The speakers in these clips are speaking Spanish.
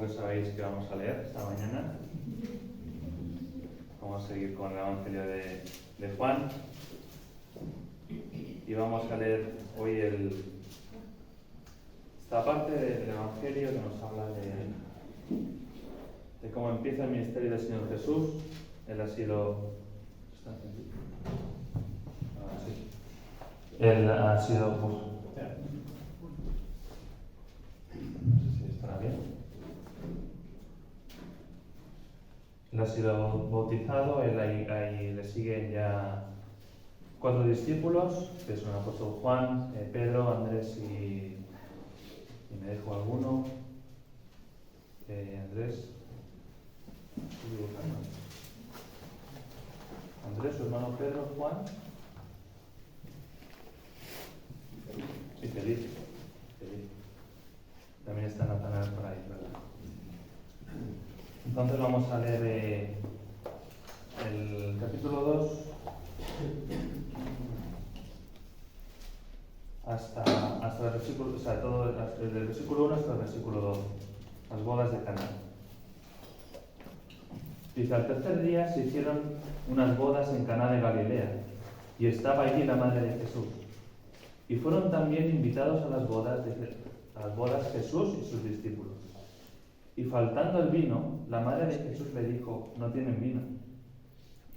que sabéis que vamos a leer esta mañana. Vamos a seguir con el Evangelio de Juan. Y vamos a leer hoy esta parte del Evangelio que nos habla de cómo empieza el ministerio del Señor Jesús. Él ha sido... Él ha sido... no sé si estará bien. Él ha sido bautizado, ahí le siguen ya 4 discípulos, que son el apóstol Juan, Pedro, Andrés y me dejo alguno. Andrés, su hermano Pedro, Juan y Felipe. También está Natanael por ahí, ¿verdad? Entonces vamos a leer el capítulo 2 hasta el versículo, o sea, todo desde el versículo 1 hasta el versículo 2, las bodas de Caná. Dice, al tercer día se hicieron unas bodas en Caná de Galilea, y estaba allí la madre de Jesús. Y fueron también invitados a las bodas Jesús y sus discípulos. Y faltando el vino, la madre de Jesús le dijo, no tienen vino.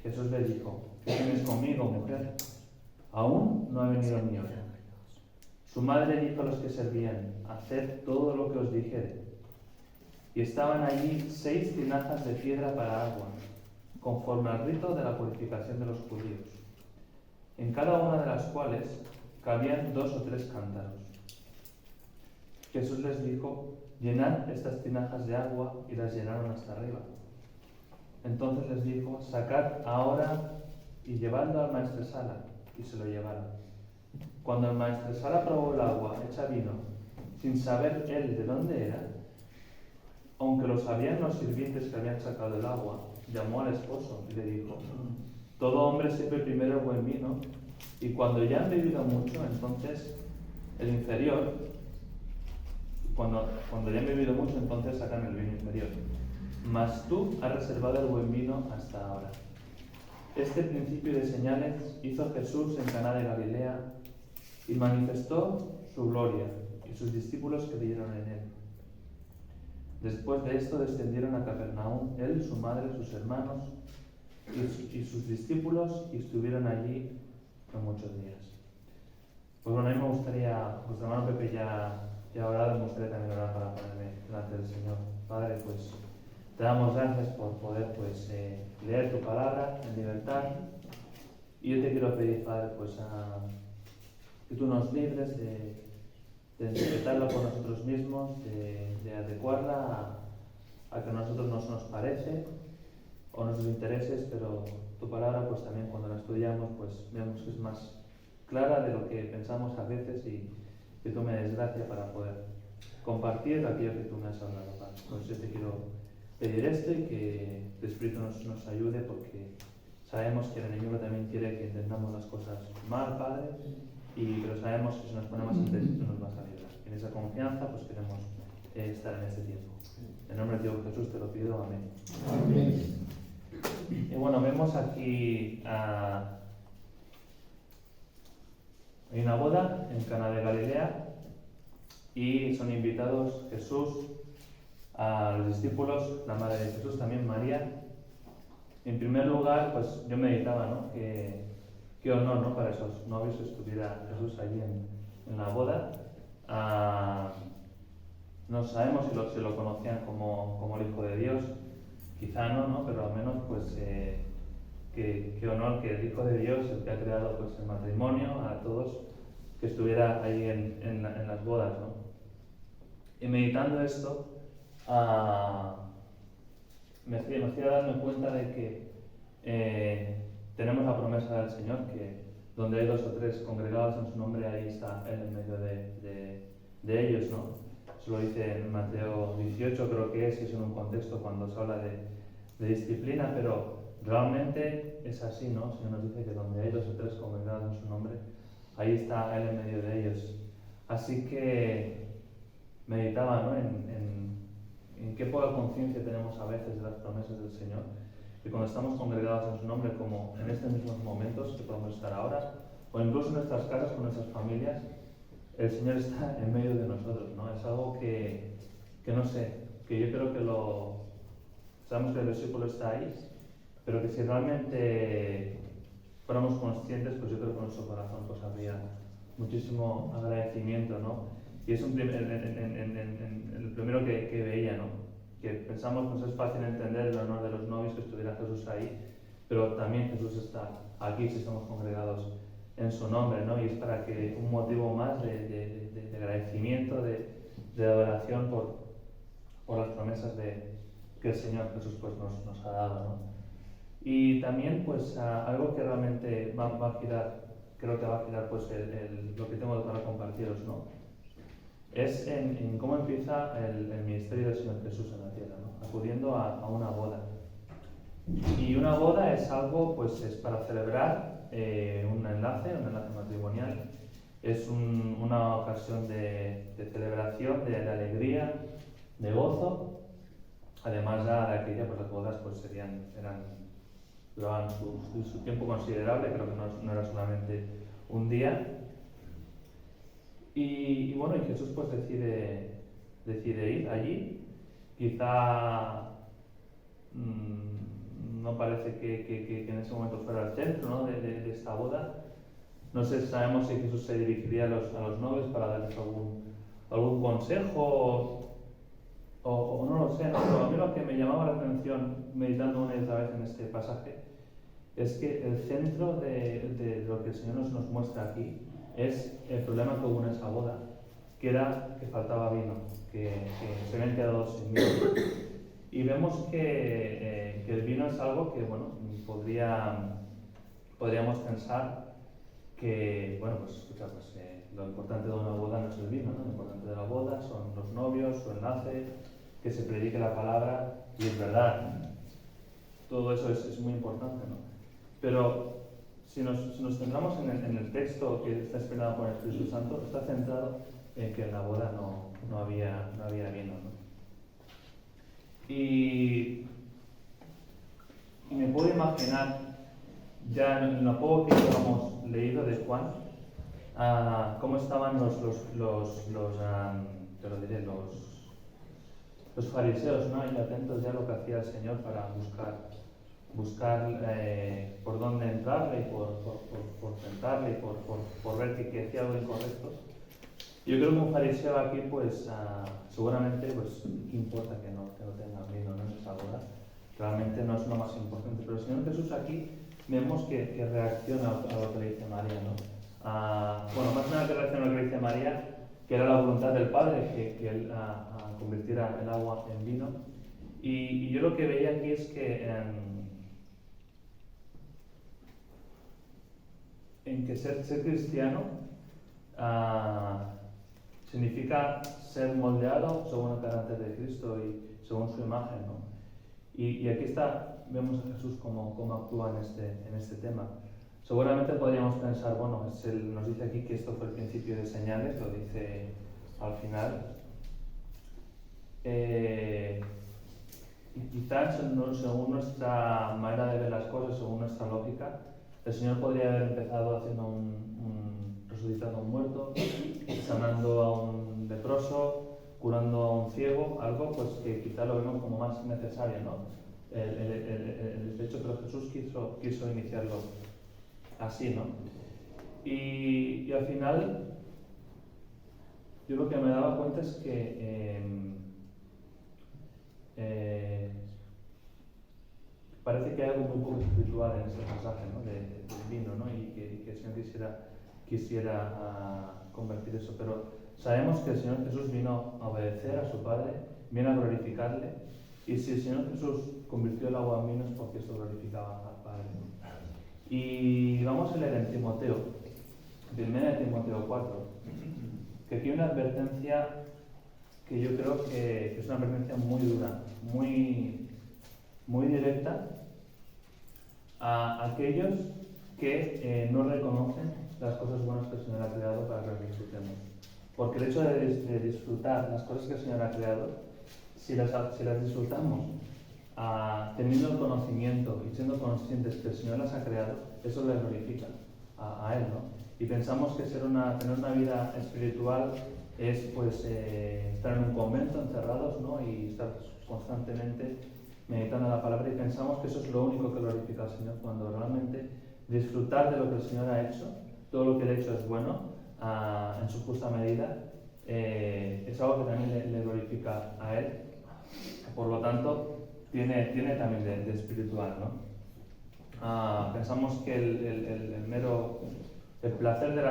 Jesús le dijo, ¿qué tienes conmigo, mujer? Aún no ha venido mi hora. Su madre dijo a los que servían, haced todo lo que os dijere. Y estaban allí 6 tinajas de piedra para agua, conforme al rito de la purificación de los judíos, en cada una de las cuales cabían 2 o 3 cántaros. Jesús les dijo, llenad estas tinajas de agua, y las llenaron hasta arriba. Entonces les dijo, sacad ahora y llevadlo al maestresala, y se lo llevaron. Cuando el maestresala probó el agua hecha vino, sin saber él de dónde era, aunque lo sabían los sirvientes que habían sacado el agua, llamó al esposo y le dijo, todo hombre sirve primero el buen vino, y cuando ya han bebido mucho, entonces el inferior, cuando ya han bebido mucho, entonces sacan el vino inferior. Mas tú has reservado el buen vino hasta ahora. Este principio de señales hizo Jesús en Caná de Galilea y manifestó su gloria, y sus discípulos creyeron en él. Después de esto descendieron a Capernaum, él, su madre, sus hermanos y sus discípulos, y estuvieron allí por muchos días. Pues bueno, a mí me gustaría, vuestro hermano Pepe ya ha orado, me gustaría también orar para ponerme delante del Señor. Padre, pues te damos gracias por poder leer tu palabra en libertad. Y yo te quiero pedir, Padre, que tú nos libres de interpretarla por nosotros mismos, de adecuarla a que a nosotros nos parece o nuestros intereses, pero tu palabra pues también cuando la estudiamos pues vemos que es más clara de lo que pensamos a veces, y que tú me des gracia para poder compartir aquello que tú me has hablado, Padre. Pues yo te quiero pedir esto y que tu Espíritu nos ayude, porque sabemos que el enemigo también quiere que entendamos las cosas mal, Padre, pero sabemos que si nos ponemos en ti tú nos vas a ayudar. En esa confianza pues queremos estar en este tiempo. En nombre de Dios Jesús te lo pido, amén. Amén. Y bueno, vemos aquí hay una boda en Caná de Galilea y son invitados Jesús, a los discípulos, la madre de Jesús, también María. En primer lugar, pues yo meditaba, ¿no? Qué honor, ¿no? Para esos novios que estuviera Jesús allí en la boda. No sabemos si lo conocían como el Hijo de Dios, quizá no, pero al menos pues qué honor que el Hijo de Dios, el que ha creado pues el matrimonio a todos, que estuviera ahí en las bodas, ¿no? Y meditando esto, me hacía darme cuenta de que tenemos la promesa del Señor, que donde hay 2 o 3 congregados en su nombre, ahí está Él en medio de ellos, ¿no? Eso lo dice en Mateo 18, creo que es en un contexto cuando se habla de disciplina, pero realmente es así, ¿no? El Señor nos dice que donde hay 2 o 3 congregados en su nombre, ahí está Él en medio de ellos. Así que meditaba, ¿no? en en qué poca conciencia tenemos a veces de las promesas del Señor, que cuando estamos congregados en su nombre, como en estos mismos momentos que podemos estar ahora, o incluso en nuestras casas, con nuestras familias, el Señor está en medio de nosotros, ¿no? Es algo que no sé, que yo creo que sabemos que el versículo está ahí, pero que si realmente fuéramos conscientes, pues yo creo que en nuestro corazón pues habría muchísimo agradecimiento, ¿no? Y es el primero que veía, ¿no? Que pensamos, pues es fácil entender el honor de los novios, que estuviera Jesús ahí, pero también Jesús está aquí si estamos congregados en su nombre, ¿no? Y es para que un motivo más de agradecimiento, de adoración por las promesas que el Señor Jesús pues nos ha dado, ¿no? Y también pues algo que realmente va a girar, creo que va a girar pues lo que tengo para compartiros, ¿no? Es en cómo empieza el ministerio del Señor Jesús en la tierra, ¿no? Acudiendo a una boda. Y una boda es algo, pues es para celebrar un enlace matrimonial. Es una ocasión de celebración, de alegría, de gozo. Además ya de aquella, pues las bodas pues duraban su tiempo considerable, creo que no era solamente un día. Y bueno, y Jesús pues decide ir allí. Quizá no parece que en ese momento fuera el centro, ¿no? de esta boda. No sé, sabemos si Jesús se dirigiría a los novios para darles algún consejo o no lo sé, ¿no? Pero a mí lo que me llamaba la atención meditando una y otra vez en este pasaje es que el centro de lo que el Señor nos muestra aquí es el problema que hubo en esa boda, que era que faltaba vino, que se habían quedado sin vino. Y vemos que el vino es algo que, bueno, podríamos pensar que, bueno, pues escucha, pues, lo importante de una boda no es el vino, ¿no? Lo importante de la boda son los novios, su enlace, que se predique la palabra, y es verdad, todo eso es muy importante, ¿no? Pero si nos centramos en el texto que está inspirado por el Espíritu Santo, está centrado en que en la boda no había vino, ¿no? Y me puedo imaginar, ya en lo poco que hemos leído de Juan, cómo estaban los fariseos, ¿no? Y atentos ya a lo que hacía el Señor para buscar por dónde entrarle y por tentarle y por ver que hacía algo incorrecto. Yo creo que un fariseo aquí, pues seguramente, pues, ¿qué importa que no tenga vino, ¿no? En esa boda? Realmente no es lo más importante. Pero el Señor Jesús aquí vemos que reacciona a lo que le dice María, ¿no? Bueno, más nada que reacciona a lo que le dice María, que era la voluntad del Padre, que Él convirtiera el agua en vino. Y yo lo que veía aquí es que en que ser cristiano significa ser moldeado según el carácter de Cristo y según su imagen, ¿no? Y aquí vemos a Jesús cómo actúa en este tema. Seguramente podríamos pensar, bueno, nos dice aquí que esto fue el principio de señales, lo dice al final. Y quizás según nuestra manera de ver las cosas, según nuestra lógica, el Señor podría haber empezado haciendo resucitando a un muerto, sanando a un leproso, curando a un ciego, algo pues que quizás lo vemos como más necesario, ¿no? El hecho, pero Jesús quiso iniciarlo así, ¿no? Y al final, yo lo que me daba cuenta es que parece que hay algo muy poco espiritual en ese pasaje, ¿no? del vino, ¿no? Y que el Señor quisiera convertir eso, pero sabemos que el Señor Jesús vino a obedecer a su Padre, vino a glorificarle, y si el Señor Jesús convirtió el agua en vino es porque esto glorificaba al Padre. Y vamos a leer en Timoteo, 1 Timoteo 4, que aquí hay una advertencia que yo creo que es una advertencia muy dura, muy directa a aquellos que no reconocen las cosas buenas que el Señor ha creado para que las disfrutemos. Porque el hecho de disfrutar las cosas que el Señor ha creado si las disfrutamos teniendo el conocimiento y siendo conscientes que el Señor las ha creado, eso le glorifica a Él, ¿no? Y pensamos que tener una vida espiritual es pues estar en un convento encerrados, ¿no? Y estar constantemente meditando la palabra, y pensamos que eso es lo único que glorifica al Señor, cuando realmente disfrutar de lo que el Señor ha hecho, todo lo que Él ha hecho es bueno, en su justa medida, es algo que también le glorifica a Él. Por lo tanto, tiene también de espiritual, ¿no? Pensamos que el placer de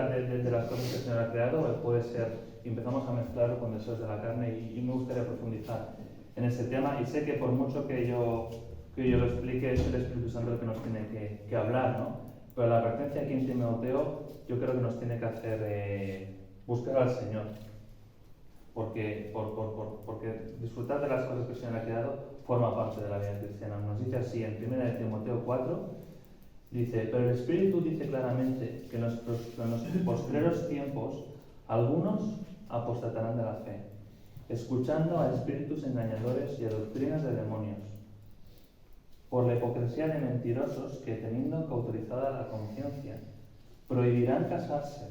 las cosas que el Señor ha creado puede ser, empezamos a mezclarlo con deseos de la carne, y me gustaría profundizar en ese tema, y sé que por mucho que yo lo explique, es el Espíritu Santo el que nos tiene que hablar, ¿no? Pero la advertencia aquí en Timoteo yo creo que nos tiene que hacer buscar al Señor, porque disfrutar de las cosas que el Señor ha creado forma parte de la vida cristiana. Nos dice así en 1 Timoteo 4, dice: pero el Espíritu dice claramente que en los postreros tiempos algunos apostatarán de la fe, escuchando a espíritus engañadores y a doctrinas de demonios, por la hipocresía de mentirosos que, teniendo cauterizada la conciencia, prohibirán casarse,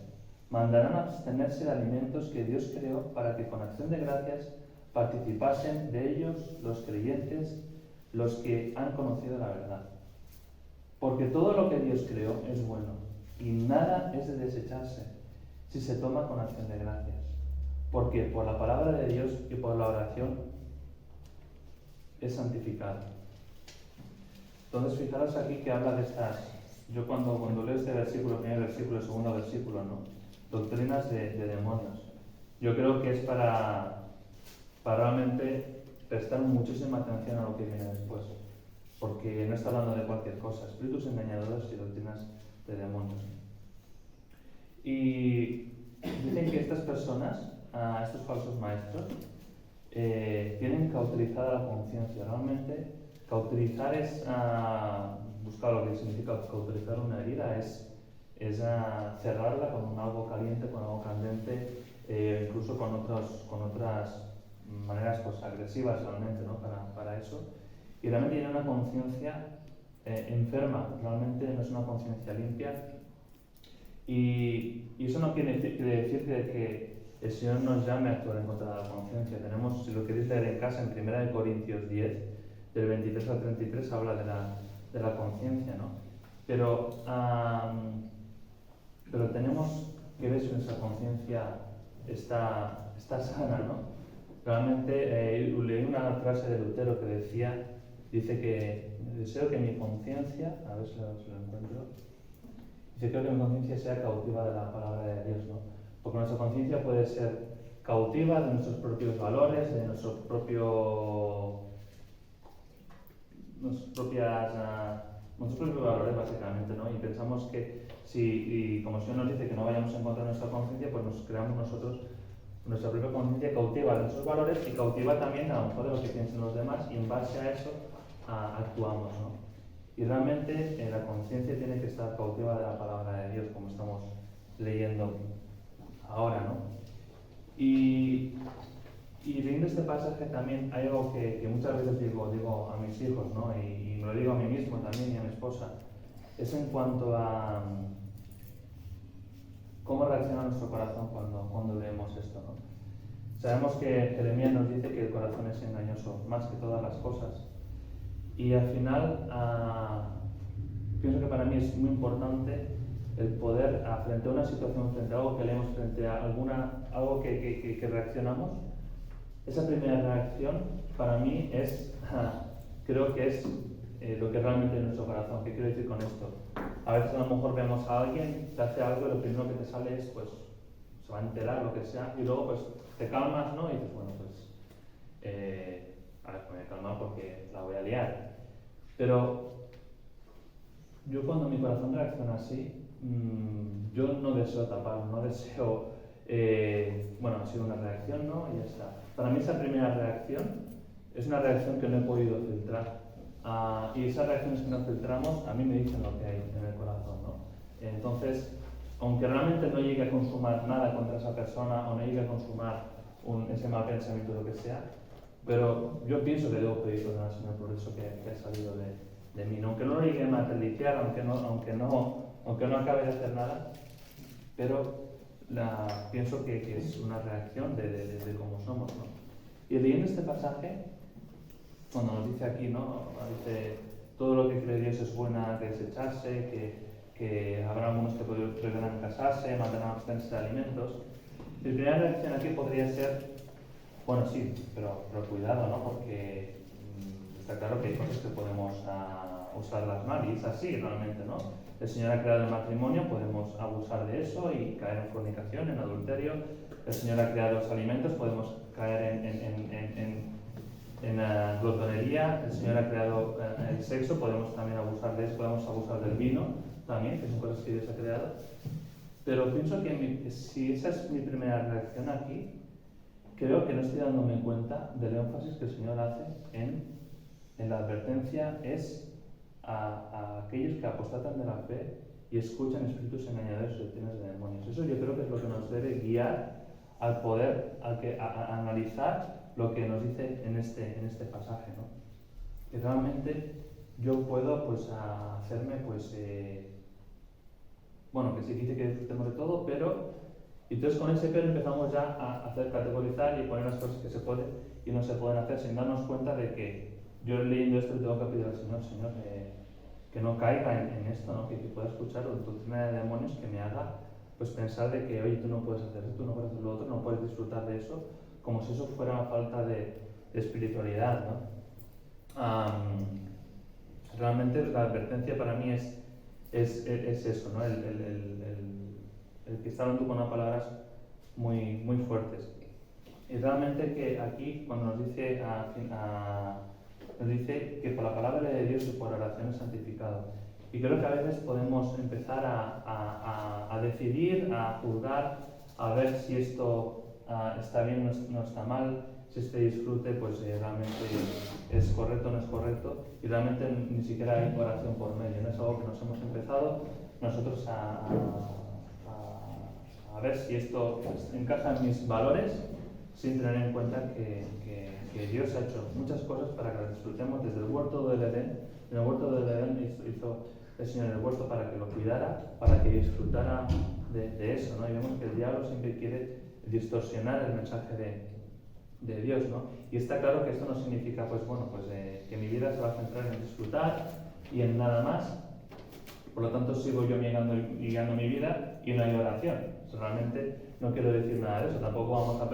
mandarán abstenerse de alimentos que Dios creó, para que con acción de gracias participasen de ellos los creyentes, los que han conocido la verdad. Porque todo lo que Dios creó es bueno, y nada es de desecharse si se toma con acción de gracias, porque por la palabra de Dios y por la oración es santificado. Entonces, fijaros aquí que habla de estas, yo cuando leo este versículo, primer versículo, segundo versículo, ¿no? Doctrinas de demonios. Yo creo que es para realmente prestar muchísima atención a lo que viene después, porque no está hablando de cualquier cosa, espíritus engañadores y doctrinas de demonios. Y dicen que estas personas, estos falsos maestros, tienen cauterizada la conciencia. Realmente, cauterizar es, buscar lo que significa cauterizar una herida, es cerrarla con algo caliente, con algo candente, incluso con otras maneras pues agresivas realmente, ¿no? para eso. Y realmente tiene una conciencia enferma, realmente no es una conciencia limpia. Y eso no quiere decir que el Señor nos llame a actuar en contra de la conciencia. Tenemos, si lo queréis leer en casa, en 1 Corintios 10, del 23 al 33, habla de la conciencia, ¿no? Pero tenemos que ver si nuestra conciencia está sana, ¿no? Realmente leí una frase de Lutero que dice que deseo que mi conciencia, a ver si lo encuentro, dice: creo que mi conciencia sea cautiva de la palabra de Dios, ¿no? Porque nuestra conciencia puede ser cautiva de nuestros propios valores, de nuestros propios valores básicamente, ¿no? Y pensamos que y como el Señor nos dice que no vayamos en contra de nuestra conciencia, pues nos creamos nosotros nuestra propia conciencia cautiva de nuestros valores, y cautiva también a lo mejor de lo que piensen los demás, y en base a eso actuamos, ¿no? Y realmente la conciencia tiene que estar cautiva de la palabra de Dios, como estamos leyendo ahora, ¿no? Y leyendo este pasaje también hay algo que muchas veces digo a mis hijos, ¿no? Y me lo digo a mí mismo también y a mi esposa. Es en cuanto a cómo reacciona nuestro corazón cuando leemos esto, ¿no? Sabemos que Jeremías nos dice que el corazón es engañoso más que todas las cosas. Y al final, pienso que para mí es muy importante el poder, frente a una situación, frente a algo que leemos, frente a algo que reaccionamos, esa primera reacción para mí creo que es lo que realmente es nuestro corazón. ¿Qué quiero decir con esto? A veces a lo mejor vemos a alguien que hace algo y lo primero que te sale es, pues, se va a enterar, lo que sea, y luego pues te calmas, ¿no? Y dices, bueno, pues, a ver, me voy a calmar porque la voy a liar. Pero yo cuando mi corazón reacciona así, yo no deseo taparlo, no deseo, bueno, ha sido una reacción, ¿no? Y ya está. Para mí esa primera reacción es una reacción que no he podido filtrar. Y esas reacciones que no filtramos a mí me dicen lo que hay en el corazón, ¿no? Entonces, aunque realmente no llegue a consumar nada contra esa persona, o no llegue a consumar ese mal pensamiento, lo que sea, pero yo pienso que debo pedir perdón al Señor por eso que ha salido de mí, ¿no? Aunque no lo llegue a materializar, aunque no acabe de hacer nada, pero pienso que es una reacción de cómo somos, ¿no? Y leyendo este pasaje, cuando nos dice aquí, ¿no? Dice, todo lo que cree Dios es buena que desecharse, que habrá algunos que prohibirán casarse, mandarán abstenerse de alimentos. Mi primera reacción aquí podría ser, bueno, sí, pero cuidado, ¿no? Porque está claro que hay cosas que podemos usarlas mal, y es así realmente, ¿no? El Señor ha creado el matrimonio, podemos abusar de eso y caer en fornicación, en adulterio. El Señor ha creado los alimentos, podemos caer en glotonería. El Señor ha creado el sexo, podemos también abusar de eso, podemos abusar del vino también, que son cosas que Dios ha creado. Pero pienso que si esa es mi primera reacción aquí, creo que no estoy dándome cuenta del énfasis que el Señor hace en la advertencia es a aquellos que apostatan de la fe y escuchan espíritus engañadores y doctrinas de demonios. Eso yo creo que es lo que nos debe guiar al poder, a analizar lo que nos dice en este pasaje, ¿no? Que realmente yo puedo pues hacerme pues bueno, que sí dice que disfrutemos de todo, pero entonces con ese pero empezamos ya a hacer categorizar y poner las cosas que se pueden y no se pueden hacer sin darnos cuenta de que yo leyendo esto tengo que pedir al Señor, que no caiga en esto, ¿no? Que pueda escuchar la doctrina de demonios que me haga pues pensar de que, oye, tú no puedes hacer esto, tú no puedes hacer lo otro, no puedes disfrutar de eso, como si eso fuera una falta de espiritualidad, ¿no? Realmente la advertencia para mí es eso, ¿no? El que está hablando con unas palabras muy, muy fuertes. Y realmente que aquí, cuando nos dice, nos dice que por la palabra de Dios y por oración es santificado. Y creo que a veces podemos empezar a decidir, a juzgar, a ver si esto está bien o no está mal, si este disfrute pues realmente es correcto o no es correcto, y realmente ni siquiera hay oración por medio, no es algo que nos hemos empezado nosotros a ver si esto encaja en mis valores, sin tener en cuenta que Dios ha hecho muchas cosas para que las disfrutemos. Desde el huerto del Edén, en el huerto del Edén hizo el Señor el huerto para que lo cuidara, para que disfrutara de eso, ¿no? Y vemos que el diablo siempre quiere distorsionar el mensaje de Dios, ¿no? Y está claro que esto no significa, pues bueno, pues que mi vida se va a centrar en disfrutar y en nada más. Por lo tanto, sigo yo guiando mi vida y no hay oración. Realmente no quiero decir nada de eso. Tampoco vamos a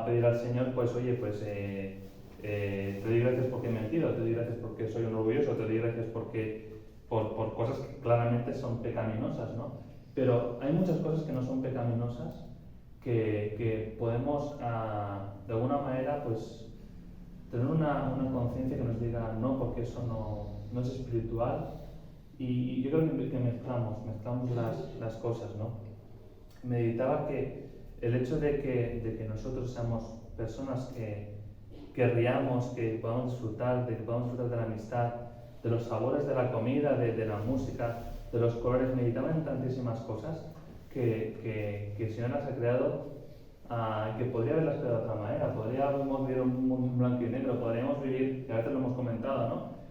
pedir al Señor, pues oye, pues te doy gracias porque he mentido, te doy gracias porque soy un orgulloso, te doy gracias porque por cosas que claramente son pecaminosas, ¿no? Pero hay muchas cosas que no son pecaminosas que podemos de alguna manera pues tener una conciencia que nos diga no, porque eso no es espiritual. Y yo creo que mezclamos las cosas, ¿no? Meditaba que el hecho de que nosotros seamos personas que riamos, que podamos disfrutar, de la amistad, de los sabores de la comida, de la música, de los colores, meditaba en tantísimas cosas que el Señor las ha creado, que podría haberlas creado de otra manera. Podríamos vivir un mundo blanco y negro, podríamos vivir, que a veces lo hemos comentado, ¿no?,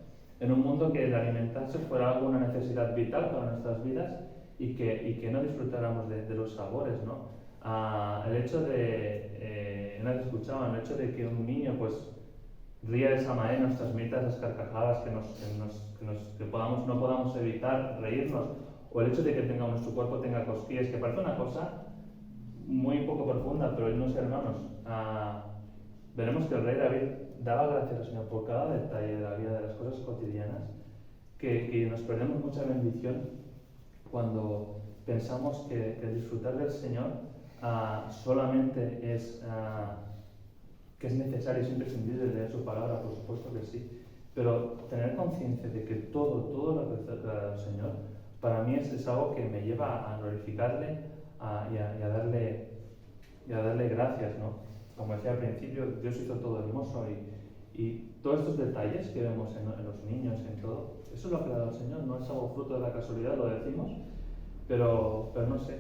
en un mundo que el alimentarse fuera algo, una necesidad vital para nuestras vidas y que no disfrutáramos de los sabores, ¿no? El hecho de, una vez escuchaban, el hecho de que un niño pues ría de esa manera, nos transmita esas carcajadas que no podamos evitar reírnos, o el hecho de que nuestro cuerpo tenga cosquillas, que parece una cosa muy poco profunda, pero unos hermanos, veremos que el rey David daba gracias al Señor por cada detalle de la vida, de las cosas cotidianas, que nos perdemos mucha bendición cuando pensamos que el disfrutar del Señor solamente es necesario, es imprescindible leer su palabra, por supuesto que sí, pero tener conciencia de que todo lo que trata el Señor, para mí es algo que me lleva a glorificarle y a darle gracias, ¿no? Como decía al principio, Dios hizo todo hermoso y todos estos detalles que vemos en los niños, en todo, eso lo ha creado el Señor, no es algo fruto de la casualidad, lo decimos, pero no sé,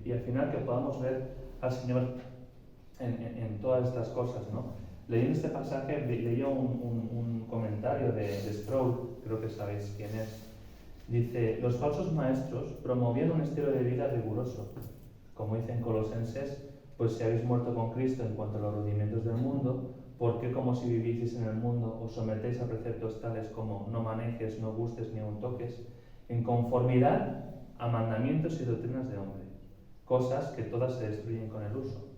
y al final que podamos ver al Señor en todas estas cosas, ¿no? Leí en este pasaje, leía un comentario de Sproul, creo que sabéis quién es. Dice, los falsos maestros promovían un estilo de vida riguroso. Como dicen Colosenses, pues si habéis muerto con Cristo en cuanto a los rudimentos del mundo, ¿por qué como si vivieseis en el mundo os sometéis a preceptos tales como no manejes, no gustes ni aun toques, en conformidad a mandamientos y doctrinas de hombre? Cosas que todas se destruyen con el uso.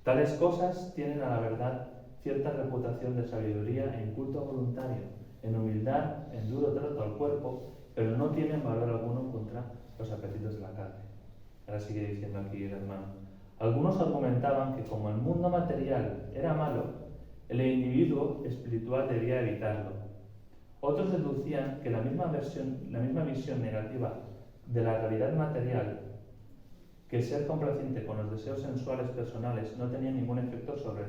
Tales cosas tienen a la verdad cierta reputación de sabiduría en culto voluntario, en humildad, en duro trato al cuerpo, pero no tienen valor alguno contra los apetitos de la carne. Ahora sigue diciendo aquí el hermano. Algunos argumentaban que como el mundo material era malo, el individuo espiritual debía evitarlo. Otros deducían que la misma visión negativa de la realidad material, que ser complaciente con los deseos sensuales personales no tenía ningún efecto sobre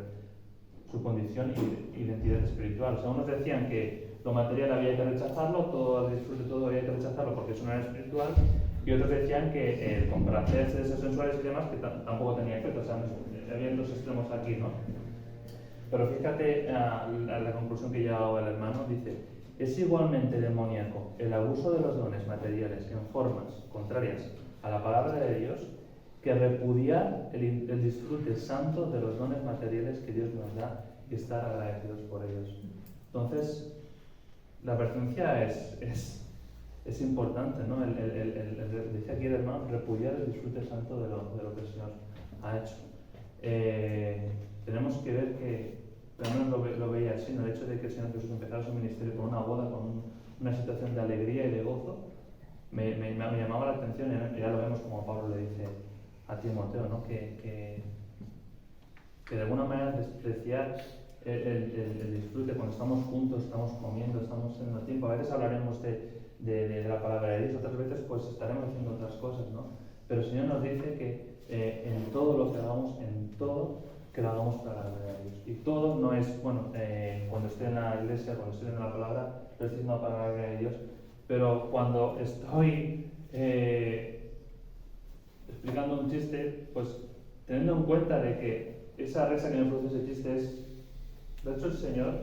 su condición y identidad espiritual. O sea, unos decían que lo material había que rechazarlo, todo el disfrute, todo había que rechazarlo porque eso no era espiritual, y otros decían que el complacerse de deseos sensuales y demás que tampoco tenía efecto. O sea, había dos extremos aquí, ¿no? Pero fíjate a la conclusión que llegaba el hermano, dice, es igualmente demoníaco el abuso de los dones materiales en formas contrarias a la palabra de Dios que repudiar el disfrute santo de los dones materiales que Dios nos da y estar agradecidos por ellos. Entonces, la advertencia es importante, ¿no? Dice aquí el hermano, repudiar el disfrute santo de lo que el Señor ha hecho. Tenemos que ver que, al menos lo veía así, ¿no? El hecho de que el Señor Jesús empezara su ministerio con una boda, con una situación de alegría y de gozo, me llamaba la atención, y ya lo vemos como Pablo le dice a Timoteo, ¿no? Que de alguna manera despreciar el disfrute cuando estamos juntos, estamos comiendo, estamos teniendo tiempo. A veces hablaremos de la palabra de Dios, otras veces pues estaremos haciendo otras cosas, ¿no? Pero el Señor nos dice que en todo lo que hagamos, en todo, que lo hagamos para la gloria de Dios. Y todo no es, bueno, cuando estoy en la iglesia, cuando estoy en la palabra, lo estoy haciendo para la gloria de Dios, pero cuando estoy explicando un chiste, pues teniendo en cuenta de que esa risa que me produce ese chiste es, de hecho el Señor,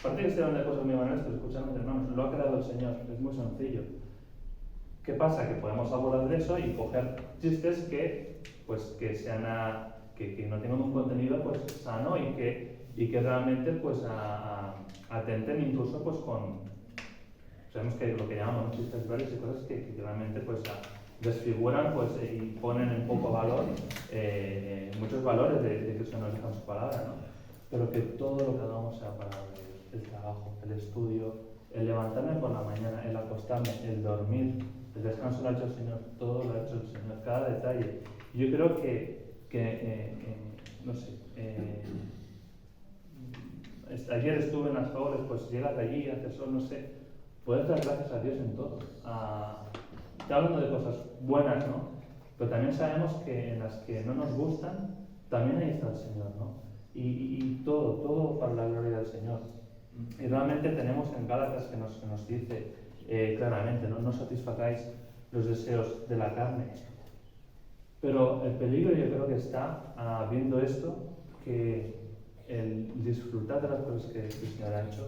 aparte que esté hablando de cosas muy buenas, pero escuchando hermanos, lo ha creado el Señor, es muy sencillo. ¿Qué pasa? Que podemos abordar de eso y coger chistes que sean que no tengan un contenido pues sano y que realmente pues atenten incluso pues con, sabemos que lo que llamamos chistes varios y cosas que realmente pues desfiguran pues y ponen en poco valor muchos valores de que el Señor nos deja en su palabra, ¿no? Pero que todo lo que hagamos sea para el trabajo, el estudio, el levantarme por la mañana, el acostarme, el dormir, el descanso lo ha hecho el Señor, todo lo ha hecho el Señor, cada detalle. Yo creo que no sé, ayer estuve en las favores, pues llegas de allí, haces sol, no sé, puedes dar gracias a Dios en todo. Estoy hablando de cosas buenas, ¿no? Pero también sabemos que en las que no nos gustan, también ahí está el Señor, ¿no? Y todo para la gloria del Señor. Y realmente tenemos en Gálatas que nos dice claramente, ¿no? No satisfagáis los deseos de la carne. Pero el peligro yo creo que está viendo esto, que el disfrutar de las cosas que el Señor ha hecho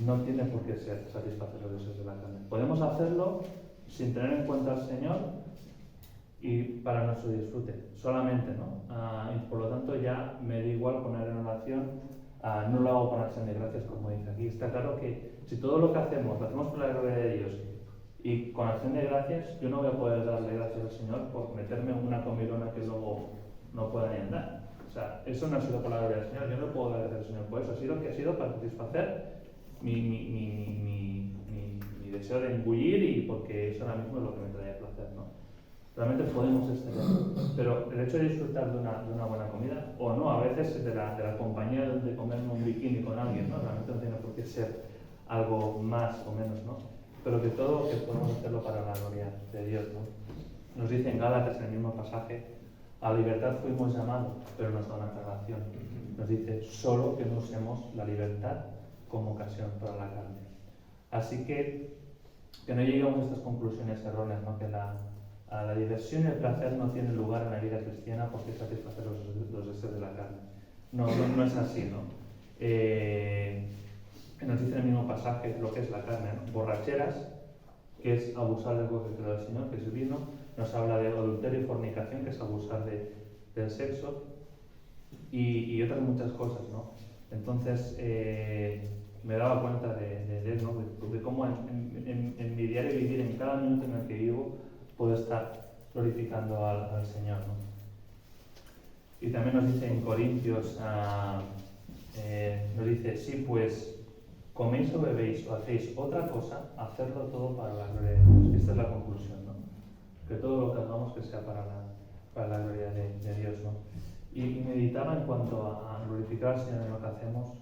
no tiene por qué ser satisfacer los deseos de la carne. Podemos hacerlo sin tener en cuenta al Señor y para nuestro disfrute, solamente, ¿no? Y por lo tanto ya me da igual poner en oración, no lo hago con acción de gracias, como dice aquí. Está claro que si todo lo que hacemos lo hacemos por la gloria de Dios y con acción de gracias, yo no voy a poder darle gracias al Señor por meterme en una comilona que luego no pueda ni andar. O sea, eso no ha sido por la gloria del Señor, yo no puedo dar gracias al Señor por eso, ha sido para satisfacer mi deseo de engullir y porque eso ahora mismo es lo que me trae placer, ¿no? Realmente podemos extrañarlo, pero el hecho de disfrutar de una buena comida, o no, a veces de la compañía de comerme un bikini con alguien, ¿no? Realmente no tiene por qué ser algo más o menos, ¿no? Pero que todo que podemos hacerlo para la gloria de Dios, ¿no? Nos dice en Gálatas, en el mismo pasaje, a libertad fuimos llamados, pero nos da una salvación. Nos dice, solo que no usemos la libertad como ocasión para la carne. Así que no lleguemos a estas conclusiones erróneas, ¿no? Que la diversión y el placer no tienen lugar en la vida cristiana porque satisfacer los deseos de la carne. No es así, ¿no? Nos dice en el mismo pasaje lo que es la carne, ¿no? Borracheras, que es abusar del gozo que da el Señor, que es el vino. Nos habla de adulterio y fornicación, que es abusar del sexo, y otras muchas cosas, ¿no? Entonces, me daba cuenta de cómo en mi diario vivir, en cada minuto en el que vivo, puedo estar glorificando al Señor, ¿no? Y también nos dice en Corintios, nos dice, sí, pues coméis o bebéis o hacéis otra cosa, hacerlo todo para la gloria de Dios. Esta es la conclusión, ¿no? Que todo lo que hagamos que sea para la gloria de Dios, ¿no? Y meditaba en cuanto a glorificar al Señor en lo que hacemos,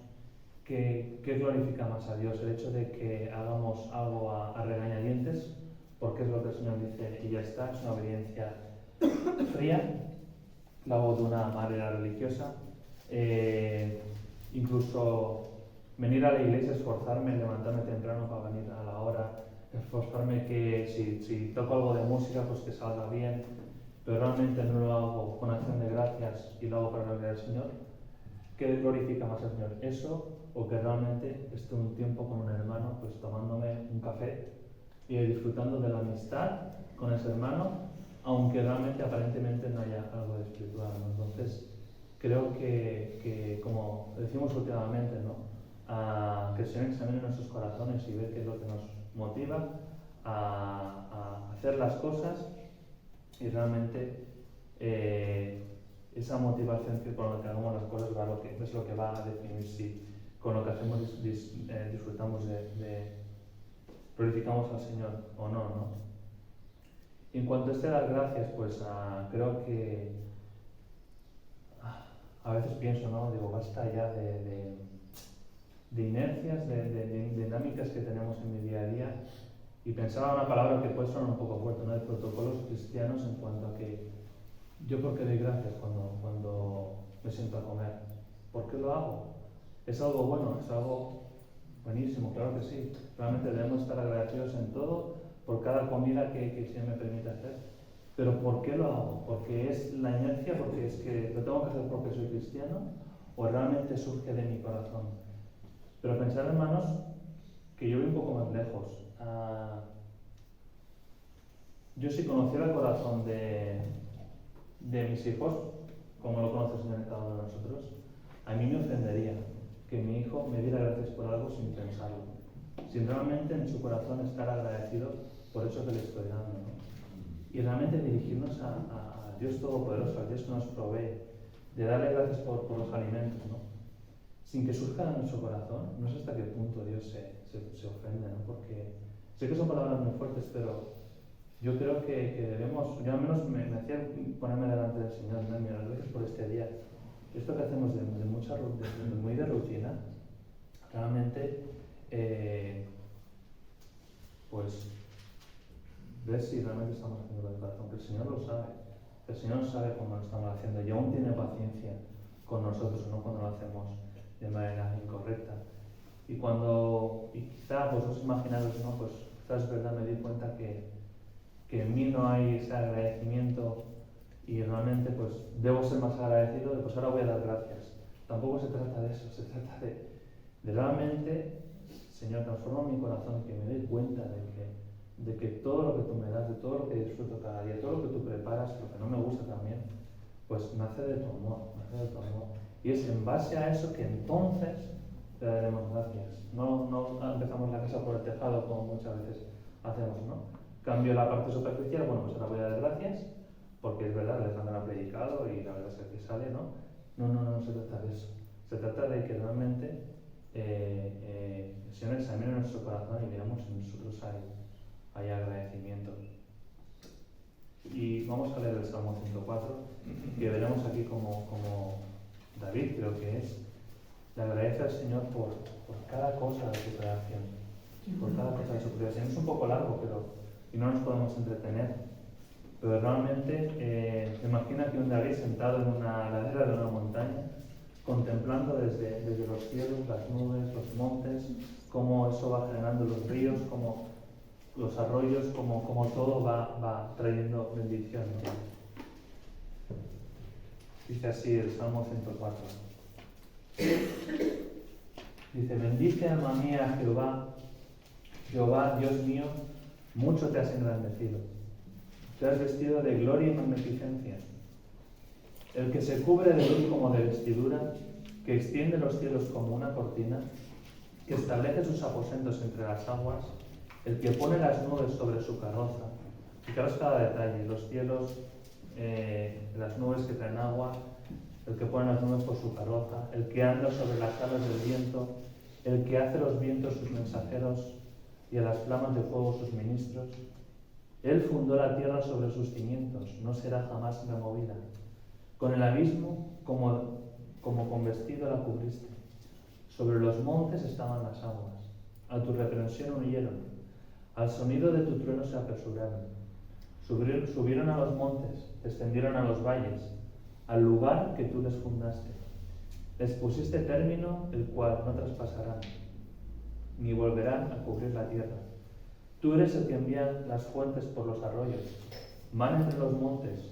¿qué glorifica más a Dios? El hecho de que hagamos algo a regañadientes, porque es lo que el Señor dice y ya está, es una obediencia fría, lo hago de una manera religiosa, incluso venir a la iglesia, esforzarme, levantarme temprano para venir a la hora, esforzarme que si toco algo de música, pues que salga bien, pero realmente no lo hago con acción de gracias y lo hago para la gloria del Señor. ¿Qué glorifica más al Señor? ¿Eso o que realmente esté un tiempo con un hermano, pues tomándome un café y disfrutando de la amistad con ese hermano, aunque realmente aparentemente no haya algo de espiritual, ¿no? Entonces, creo que como decimos últimamente, ¿no? Que el Señor examine nuestros corazones y ver qué es lo que nos motiva a hacer las cosas y realmente esa motivación que con la que hagamos las cosas es lo que va a definir si con lo que hacemos disfrutamos glorificamos al Señor o no, ¿no? Y en cuanto a este dar gracias, pues creo que a veces pienso, ¿no? Digo, basta ya de inercias, de dinámicas que tenemos en mi día a día, y pensaba una palabra que puede sonar un poco fuerte, ¿no? De protocolos cristianos, en cuanto a que yo por qué doy gracias cuando me siento a comer. ¿Por qué lo hago? ¿Es algo bueno? ¿Es algo buenísimo? Claro que sí. Realmente debemos estar agradecidos en todo por cada comida que el Señor me permite hacer. Pero ¿por qué lo hago? ¿Porque es la inercia? ¿Porque es que lo tengo que hacer porque soy cristiano? ¿O realmente surge de mi corazón? Pero pensar, hermanos, que yo voy un poco más lejos. Yo si conociera el corazón de mis hijos, como lo conoce el Señor en cada uno de nosotros, a mí me ofendería que mi hijo me diera gracias por algo sin pensarlo, sin realmente en su corazón estar agradecido por eso que le estoy dando, ¿no? Y realmente dirigirnos a Dios Todopoderoso, a Dios que nos provee, de darle gracias por los alimentos, ¿no? Sin que surja de nuestro corazón. No sé hasta qué punto Dios se ofende, ¿no? Porque sé que son palabras muy fuertes, pero yo creo que debemos, yo al menos me hacía ponerme delante del Señor, ¿no? Mira, gracias por este día. Esto que hacemos muy de rutina, realmente, pues, ver si realmente estamos haciendo el corazón, que el Señor lo sabe. El Señor sabe cuando lo estamos haciendo y aún tiene paciencia con nosotros, no cuando lo hacemos de manera incorrecta. Y quizá vosotros imaginaros, ¿no? Pues quizás es verdad, me di cuenta que en mí no hay ese agradecimiento y realmente pues debo ser más agradecido, pues ahora voy a dar gracias. Tampoco se trata de eso, se trata de realmente, Señor, transforma mi corazón, que me dé cuenta de que todo lo que tú me das, de todo lo que disfruto cada día, todo lo que tú preparas, lo que no me gusta también, pues nace de tu amor, nace de tu amor. Y es en base a eso que entonces te daremos gracias. No empezamos la casa por el tejado como muchas veces hacemos, ¿no? Cambio la parte superficial, bueno, pues ahora voy a dar gracias, porque es verdad, Alejandro ha predicado y la verdad es que sale, ¿no? No se trata de eso. Se trata de que realmente el Señor examine nuestro corazón y veamos si nosotros hay agradecimiento. Y vamos a leer el Salmo 104, que veremos aquí como David, creo que es, le agradece al Señor por cada cosa de su creación, por cada cosa de su creación. Es un poco largo, y no nos podemos entretener, pero realmente imagina que un David sentado en una ladera de una montaña, contemplando desde los cielos, las nubes, los montes, cómo eso va generando los ríos, cómo los arroyos, como todo va trayendo bendición, ¿no? Dice así el Salmo 104. Dice, bendice alma mía a Jehová, Jehová, Dios mío, mucho te has engrandecido. Te has vestido de gloria y magnificencia. El que se cubre de luz como de vestidura, que extiende los cielos como una cortina, que establece sus aposentos entre las aguas, el que pone las nubes sobre su carroza. Fijaros cada detalle, los cielos, las nubes que traen agua, el que pone las nubes por su carroza, el que anda sobre las alas del viento, el que hace los vientos sus mensajeros y a las flamas de fuego sus ministros. Él fundó la tierra sobre sus cimientos, no será jamás removida. Con el abismo como con vestido la cubriste. Sobre los montes estaban las aguas. A tu reprensión huyeron. Al sonido de tu trueno se apresuraron. Subieron a los montes, descendieron a los valles, al lugar que tú les fundaste. Les pusiste término, el cual no traspasarán, ni volverán a cubrir la tierra. Tú eres el que envía las fuentes por los arroyos, van entre los montes,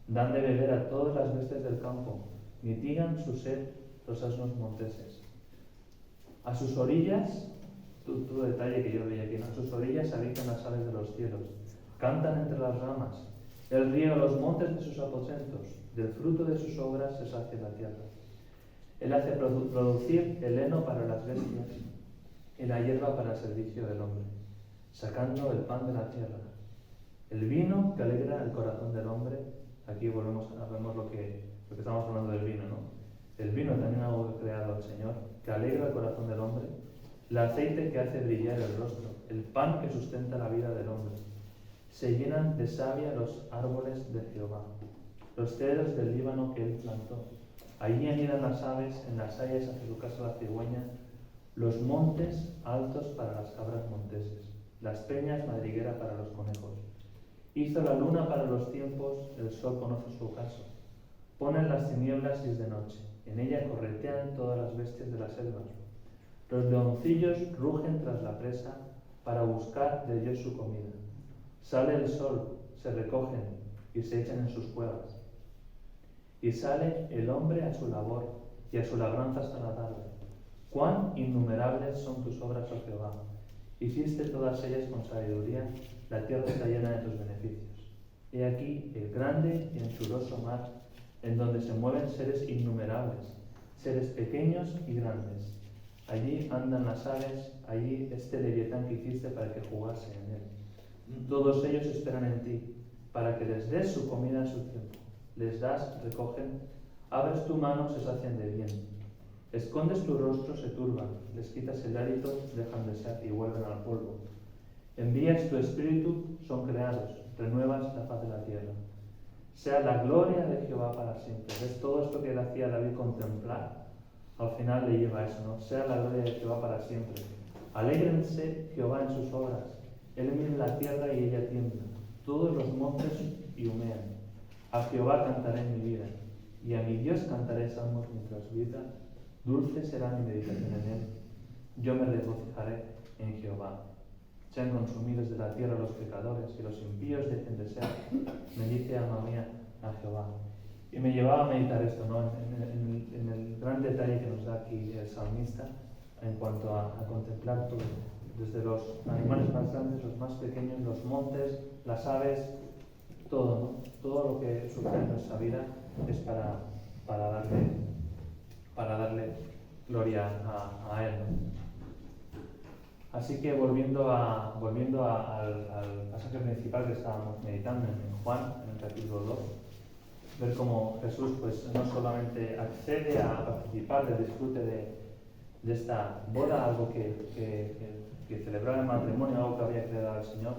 dan de beber a todas las bestias del campo, mitigan su sed los asnos monteses. A sus orillas, tu detalle que yo veía aquí, a sus orillas habitan las aves de los cielos, cantan entre las ramas, él riega los montes de sus aposentos, del fruto de sus obras se sacia la tierra. Él hace producir el heno para las bestias y la hierba para el servicio del hombre, sacando el pan de la tierra. El vino que alegra el corazón del hombre, aquí vemos lo que estamos hablando del vino, ¿no? El vino también es algo creado al Señor, que alegra el corazón del hombre, el aceite que hace brillar el rostro, el pan que sustenta la vida del hombre. Se llenan de savia los árboles de Jehová, los cedros del Líbano que él plantó. Allí anidan las aves, en las hayas hace su casa la cigüeña, los montes altos para las cabras monteses, las peñas madriguera para los conejos. Hizo la luna para los tiempos, el sol conoce su ocaso. Ponen las tinieblas y es de noche, en ella corretean todas las bestias de la selva. Los leoncillos rugen tras la presa para buscar de Dios su comida. Sale el sol, se recogen y se echan en sus cuevas. Y sale el hombre a su labor y a su labranza hasta la tarde. Cuán innumerables son tus obras, oh Jehová. Hiciste todas ellas con sabiduría, la tierra está llena de tus beneficios. He aquí el grande y anchuroso mar, en donde se mueven seres innumerables, seres pequeños y grandes. Allí andan las aves, allí este leviatán que hiciste para que jugase en él. Todos ellos esperan en ti, para que les des su comida en su tiempo. Les das, recogen, abres tu mano, se sacian de bien. Escondes tu rostro, se turban, les quitas el hálito, dejan de ser y vuelven al polvo. Envías tu espíritu, son creados, renuevas la faz de la tierra. Sea la gloria de Jehová para siempre. ¿Ves todo esto que le hacía David contemplar? Al final le lleva a eso, ¿no? Sea la gloria de Jehová para siempre. Alégrense Jehová en sus obras. Él mira la tierra y ella tiembla. Todos los montes y humean. A Jehová cantaré en mi vida, y a mi Dios cantaré salmos mientras viva. Dulce será mi meditación en él. Yo me regocijaré en Jehová. Sean consumidos de la tierra los pecadores, y los impíos dejen de ser. Bendice, alma mía, a Jehová. Y me llevaba a meditar esto, ¿no? En el gran detalle que nos da aquí el salmista en cuanto a contemplar todo, desde los animales más grandes, los más pequeños, los montes, las aves, todo, ¿no? Todo lo que sucede en nuestra vida es para darle gloria a Él, ¿no? Así que volviendo al pasaje principal que estábamos meditando en Juan, en el capítulo 2, ver cómo Jesús pues no solamente accede a participar del disfrute de esta boda, algo que celebraba el matrimonio, algo que había creado el Señor.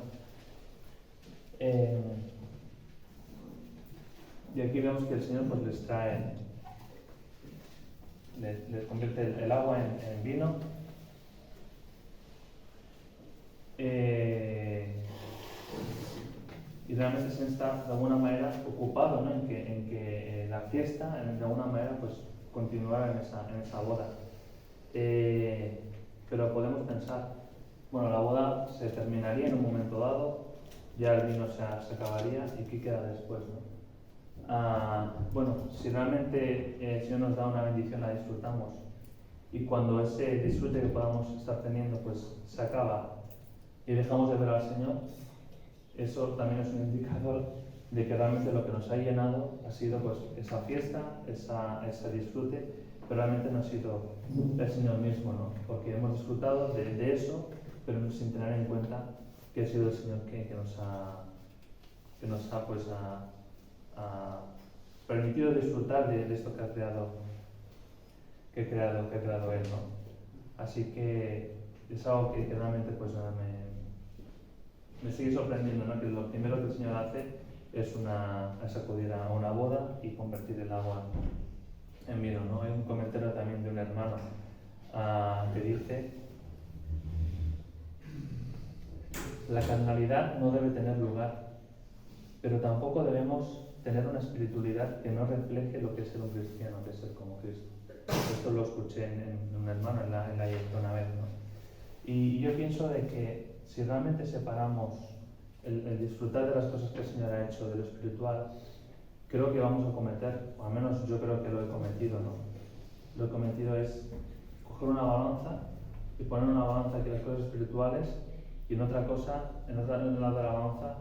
Y aquí vemos que el Señor pues les trae, les convierte el agua en vino. Y realmente se está de alguna manera ocupado, ¿no? en que la fiesta de alguna manera pues continuara en esa boda. Pero podemos pensar, bueno, la boda se terminaría en un momento dado, ya el vino se acabaría, y ¿qué queda después, no? Bueno, si realmente el Señor nos da una bendición, la disfrutamos y cuando ese disfrute que podamos estar teniendo pues se acaba y dejamos de ver al Señor, eso también es un indicador de que realmente lo que nos ha llenado ha sido pues esa fiesta, ese disfrute, pero realmente no ha sido el Señor mismo, ¿no? Porque hemos disfrutado de eso, pero sin tener en cuenta que ha sido el Señor que nos ha pues permitido disfrutar de esto que ha creado Él, ¿no? Así que es algo que realmente pues me sigue sorprendiendo, ¿no? Que lo primero que el Señor hace es acudir a una boda y convertir el agua en vino, ¿no? Hay un comentario también de un hermano que dice: la carnalidad no debe tener lugar, pero tampoco debemos tener una espiritualidad que no refleje lo que es ser un cristiano, que es ser como Cristo. Esto lo escuché en un hermano en la iglesia una vez, ¿no? Y yo pienso de que si realmente separamos el disfrutar de las cosas que el Señor ha hecho de lo espiritual, creo que vamos a cometer, o al menos yo creo que lo he cometido, ¿no? Lo he cometido es coger una balanza y poner una balanza aquí las cosas espirituales y en otra cosa, en otro lado de la balanza,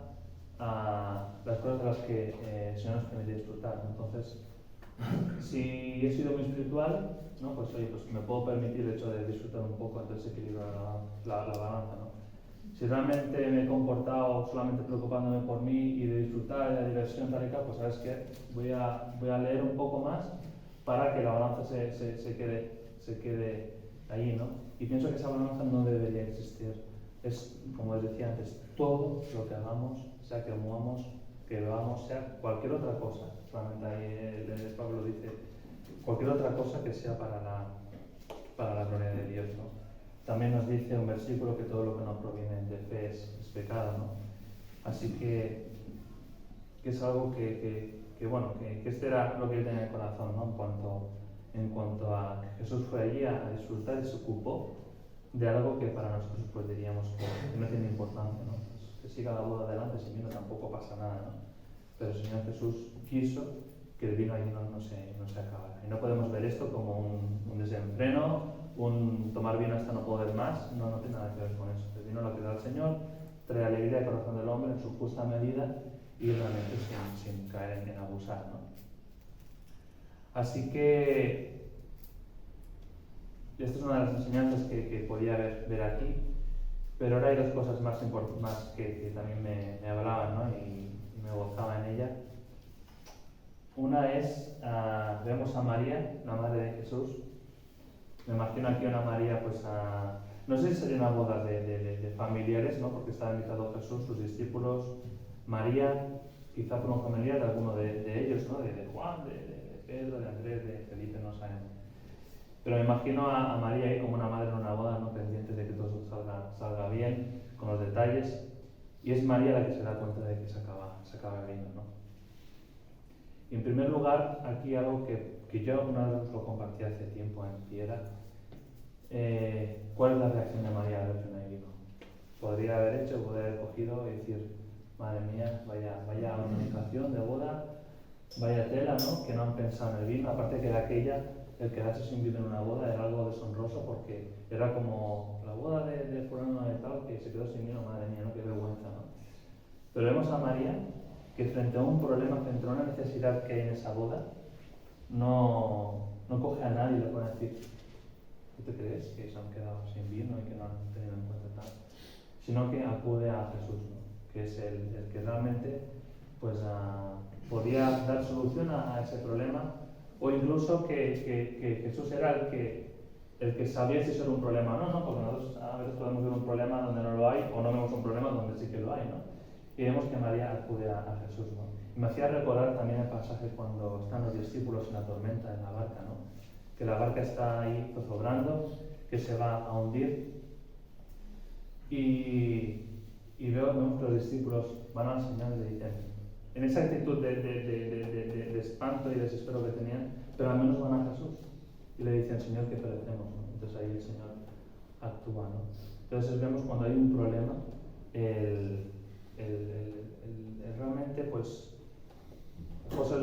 las cosas de las que el Señor nos permite disfrutar. Entonces, si he sido muy espiritual, ¿no? Pues oye, pues me puedo permitir el hecho de disfrutar un poco, entonces equilibrar la balanza, ¿no? Si realmente me he comportado solamente preocupándome por mí y de disfrutar de la diversión tal y cual, pues sabes qué, voy a leer un poco más para que la balanza se quede ahí, ¿no? Y pienso que esa balanza no debería existir. Es, como les decía antes, todo lo que hagamos, sea que movamos, que bebamos, sea cualquier otra cosa. Solamente ahí el Pablo dice, cualquier otra cosa que sea para la gloria de Dios, ¿no? También nos dice un versículo que todo lo que no proviene de fe es pecado, ¿no? Así que es algo que este era lo que yo tenía en el corazón, ¿no? En cuanto a que Jesús fue allí a disfrutar y se ocupó de algo que para nosotros pues diríamos que no tiene importancia, ¿no? Pues que siga la boda adelante, sin vino tampoco pasa nada, ¿no? Pero el Señor Jesús quiso que el vino allí no se acabara. Y no podemos ver esto como un desenfreno, un tomar vino hasta no poder más, no tiene nada que ver con eso. El vino lo que da el Señor, trae alegría al corazón del hombre en su justa medida y realmente sin caer en abusar, ¿no? Así que esta es una de las enseñanzas que podía ver aquí, pero ahora hay dos cosas más que también me hablaban, ¿no? y me gozaba en ella. Una es, vemos a María, la madre de Jesús. Me imagino aquí a una María, pues no sé si sería una boda de familiares, ¿no? Porque estaba invitado Jesús, sus discípulos, María, quizá por un familiar de alguno de ellos, ¿no? De Juan, de Pedro, de Andrés, de Felipe, no sabemos. Pero me imagino a María ahí como una madre en una boda, ¿no? Pendiente de que todo salga bien, con los detalles. Y es María la que se da cuenta de que se acaba el vino, ¿no? Y en primer lugar, aquí algo que yo una vez lo compartí hace tiempo en Piedra. ¿Cuál es la reacción de María al ver que no hay vino? Podría haber cogido y decir, madre mía, vaya organización de boda, vaya tela, ¿no? Que no han pensado en el vino. Aparte que de aquella, el quedarse sin vino en una boda era algo deshonroso porque era como la boda de fulano de tal que se quedó sin vino, madre mía, ¿no? Qué vergüenza, ¿no? Pero vemos a María que frente a un problema, frente a una necesidad que hay en esa boda, no coge a nadie y le pone a decir, ¿tú te crees que se han quedado sin vino y que no han tenido en cuenta tal? Sino que acude a Jesús, ¿no? Que es el que realmente pues, podía dar solución a ese problema, o incluso que Jesús era el que sabía si eso era un problema o no, porque nosotros a veces podemos ver un problema donde no lo hay, o no vemos un problema donde sí que lo hay, ¿no? Y vemos que María acude a Jesús, ¿no? Y me hacía recordar también el pasaje cuando están los discípulos en la tormenta, en la barca, ¿no? Que la barca está ahí zozobrando, que se va a hundir, y vemos que los discípulos van al Señor y le dicen, en esa actitud de espanto y desespero que tenían, pero al menos van a Jesús y le dicen, Señor, que perecemos, ¿no? Entonces ahí el Señor actúa, ¿no? Entonces vemos cuando hay un problema, realmente, pues, José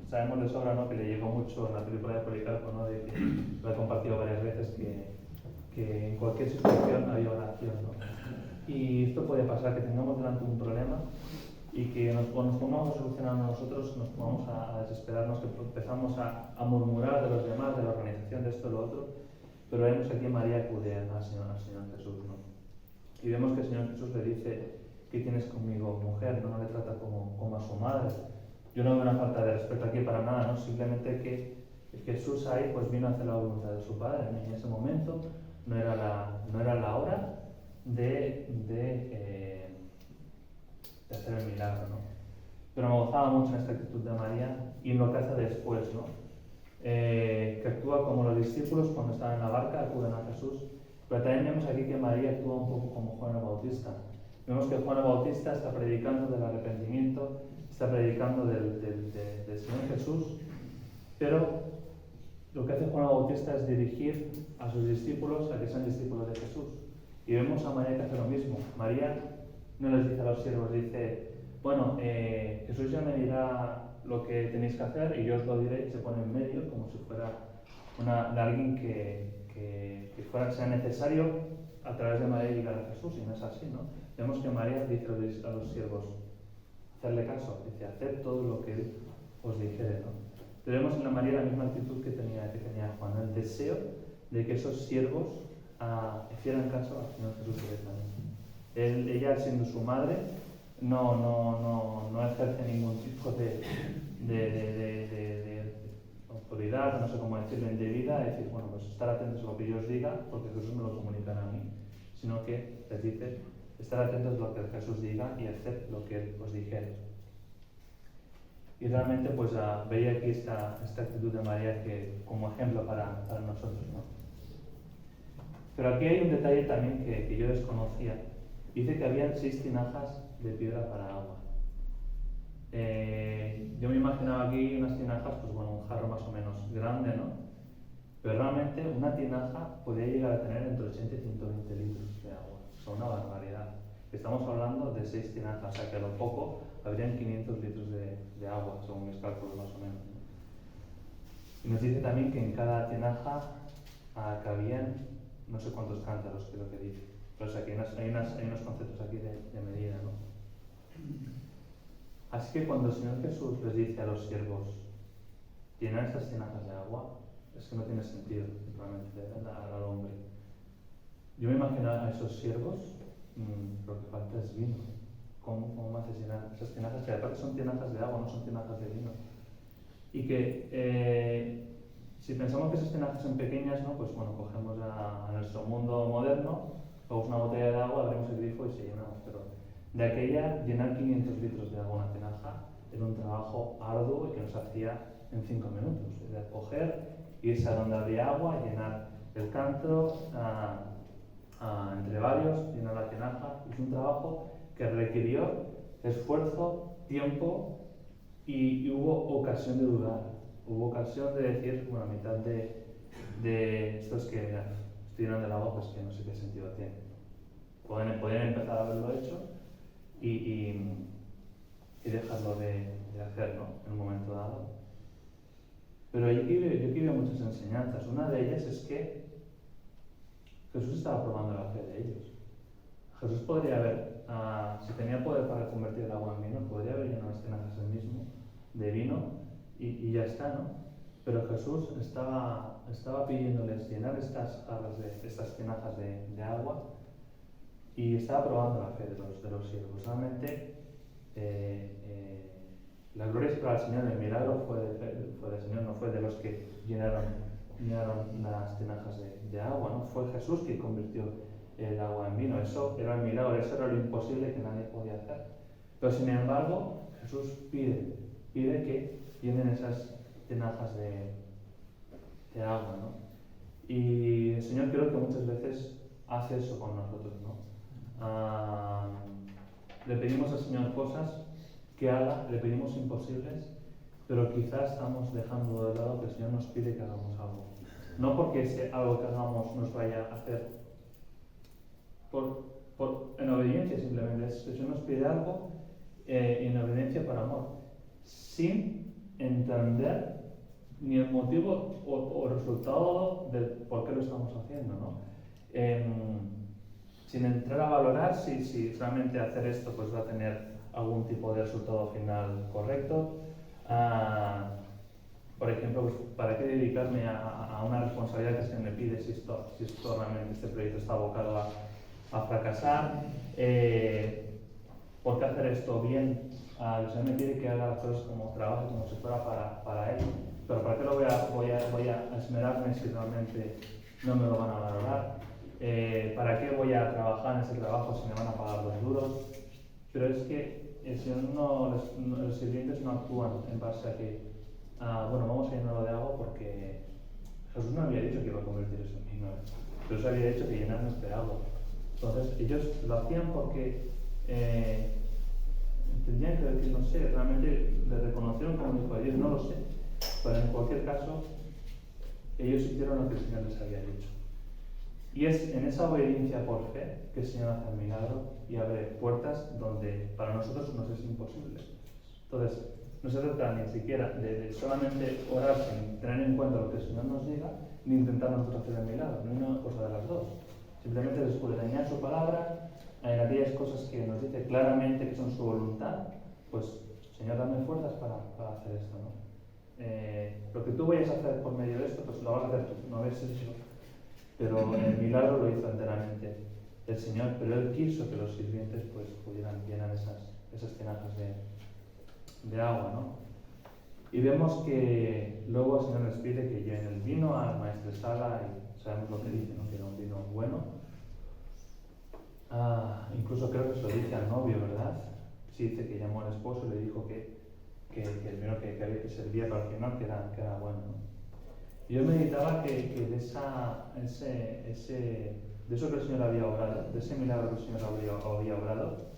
sabemos de sobra, ¿no?, que le llegó mucho en la película de Policarpo, ¿no?, de que lo he compartido varias veces, que en cualquier situación había oración, ¿no? Y esto puede pasar, que tengamos delante un problema y que nos pongamos a solucionarlo nosotros, nos pongamos a desesperarnos, que empezamos a murmurar de los demás, de la organización, de esto y lo otro, pero vemos que aquí María acude al Señor Jesús, ¿no? Y vemos que el Señor Jesús le dice: ¿qué tienes conmigo, mujer? No le trata como a su madre. Yo no veo una falta de respeto aquí para nada, ¿no? Simplemente que Jesús ahí pues vino a hacer la voluntad de su Padre. En ese momento no era la hora de hacer el milagro, ¿no? Pero me gozaba mucho en esta actitud de María y en lo que hace después, ¿no? Que actúa como los discípulos cuando están en la barca, acuden a Jesús. Pero también vemos aquí que María actúa un poco como Juan el Bautista. Vemos que Juan el Bautista está predicando del arrepentimiento, está predicando del Señor Jesús, pero lo que hace Juan el Bautista es dirigir a sus discípulos a que sean discípulos de Jesús. Y vemos a María que hace lo mismo. María no les dice a los siervos, dice: bueno, Jesús ya me dirá lo que tenéis que hacer y yo os lo diré, y se pone en medio como si fuera de alguien que sea necesario a través de María llegar a Jesús, y no es así, ¿no? Vemos que María dice a los siervos: hacerle caso, dice: haced todo lo que él os dijere, ¿no? Pero vemos en la María la misma actitud que tenía Juan, el deseo de que esos siervos hicieran caso al Señor Jesús directamente. Ella, siendo su madre, no ejerce ningún tipo de autoridad, no sé cómo decirlo, indebida, es decir, bueno, pues estar atentos a lo que yo os diga, porque Jesús me lo comunica a mí, sino que les dice: estar atentos a lo que Jesús diga y hacer lo que él os dijere. Y realmente pues veía aquí esta actitud de María como ejemplo para nosotros, ¿no? Pero aquí hay un detalle también que yo desconocía. Dice que habían 6 tinajas de piedra para agua. Yo me imaginaba aquí unas tinajas, pues bueno, un jarro más o menos grande, ¿no? Pero realmente una tinaja podía llegar a tener entre 80 y 120 litros de agua. O sea, una barbaridad. Estamos hablando de 6 tinajas, o sea que a lo poco habrían 500 litros de agua, según mis cálculos más o menos, ¿no? Y nos dice también que en cada tinaja cabían no sé cuántos cántaros, creo que dice. Pero o sea que hay unos conceptos aquí de medida, ¿no? Así que cuando el Señor Jesús les dice a los siervos: llenar estas tinajas de agua, es que no tiene sentido, realmente, al hombre. Yo me imagino a esos siervos, lo que falta es vino. ¿Cómo me haces llenar esas tinajas? Que aparte son tinajas de agua, no son tinajas de vino. Y que si pensamos que esas tinajas son pequeñas, ¿no? Pues bueno, cogemos a nuestro mundo moderno, cogemos una botella de agua, abrimos el grifo y se llenamos. Pero de aquella, llenar 500 litros de agua en una tinaja era un trabajo arduo y que nos hacía en 5 minutos. Es decir, coger, irse a donde había agua, llenar el cántaro, entre varios, llenar la tinaja. Es un trabajo que requirió esfuerzo, tiempo y hubo ocasión de dudar. Hubo ocasión de decir, bueno, a mitad de esto es que, mira, estoy llenando el agua, pues que no sé qué sentido tiene. Podrían empezar a haberlo hecho y dejarlo de hacer, ¿no?, en un momento dado. Pero yo aquí veo muchas enseñanzas. Una de ellas es que Jesús estaba probando la fe de ellos. Jesús podría haber, si tenía poder para convertir el agua en vino, podría haber llenado las tinajas él mismo de vino y ya está, ¿no? Pero Jesús estaba pidiéndoles llenar estas tinajas de agua y estaba probando la fe de los siervos. Realmente la gloria es para el Señor, el milagro fue del Señor, no fue de los que llenaron las tinajas de agua, ¿no? Fue Jesús quien convirtió el agua en vino. Eso era el milagro, eso era lo imposible que nadie podía hacer. Pero sin embargo, Jesús pide que llenen esas tinajas de agua, ¿no? Y el Señor creo que muchas veces hace eso con nosotros, ¿no? Le pedimos al Señor cosas que haga, le pedimos imposibles, pero quizás estamos dejando de lado que el Señor nos pide que hagamos algo. No porque ese algo que hagamos nos vaya a hacer en obediencia simplemente. El Señor nos pide algo en obediencia por amor, sin entender ni el motivo o resultado de por qué lo estamos haciendo, ¿no? Sin entrar a valorar si realmente hacer esto pues va a tener algún tipo de resultado final correcto. Por ejemplo, pues, ¿para qué dedicarme a una responsabilidad que se me pide si esto realmente este proyecto está abocado a fracasar? ¿Por qué hacer esto bien? El Señor me pide que haga las cosas como trabajo, como si fuera para Él. Pero ¿para qué lo voy a esmerarme si realmente no me lo van a valorar? ¿Para qué voy a trabajar en ese trabajo si me van a pagar los duros? Pero es que el Señor los sirvientes no actúan en base a que, bueno, vamos a llenarlo de agua porque Jesús no había dicho que iba a convertir eso en vino. Jesús había dicho que llenarnos de agua. Entonces ellos lo hacían porque entendían que, no sé, realmente le reconocieron como hijo de Dios, no lo sé. Pero en cualquier caso, ellos hicieron lo que el Señor les había dicho. Y es en esa obediencia por fe que el Señor hace el milagro y abre puertas donde para nosotros nos es imposible. Entonces, no se trata ni siquiera de solamente orar sin tener en cuenta lo que el Señor nos diga, ni intentar nosotros hacer el milagro, ni una cosa de las dos. Simplemente escudriñar su palabra, en aquellas cosas que nos dice claramente que son su voluntad, pues, Señor, dame fuerzas para hacer esto, ¿no? Lo que tú vayas a hacer por medio de esto, pues lo vas a hacer tú, no ves eso. Pero el milagro lo hizo enteramente el Señor, pero Él quiso que los sirvientes pues pudieran llenar esas tinajas de agua, ¿no? Y vemos que luego el Señor les pide que lleven el vino al maestresala y sabemos lo que dice, ¿no? Que era un vino bueno. Incluso creo que se lo dice al novio, ¿verdad? Sí, dice que llamó al esposo y le dijo que el vino que servía para el final que era bueno, ¿no? Yo meditaba que de eso que el Señor había obrado, de ese milagro que el Señor había obrado,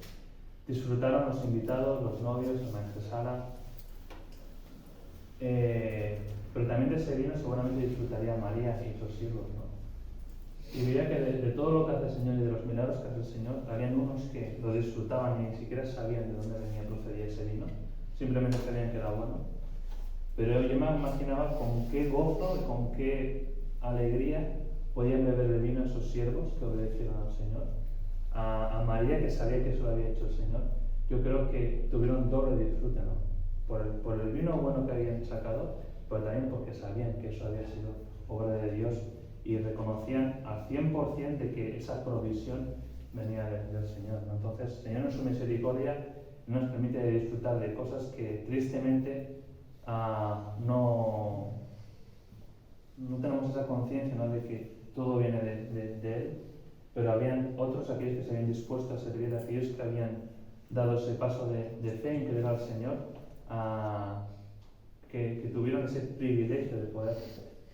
disfrutaron los invitados, los novios, la maestresala, pero también de ese vino seguramente disfrutaría María y sus siervos, ¿no? Y veía que de todo lo que hace el Señor y de los milagros que hace el Señor, habían unos que lo disfrutaban y ni siquiera sabían de dónde procedía ese vino, simplemente sabían que era bueno. Pero yo me imaginaba con qué gozo y con qué alegría podían beber el vino esos siervos que obedecieron al Señor. A María, que sabía que eso lo había hecho el Señor, yo creo que tuvieron doble disfrute, ¿no? Por el vino bueno que habían sacado, pero también porque sabían que eso había sido obra de Dios y reconocían al 100% de que esa provisión venía del Señor, ¿no? Entonces, el Señor en su misericordia nos permite disfrutar de cosas que tristemente no tenemos esa conciencia, ¿no? De que todo viene de Él, pero habían otros, aquellos que se habían dispuesto a servir, aquellos que habían dado ese paso de fe en creer al Señor, que tuvieron ese privilegio de poder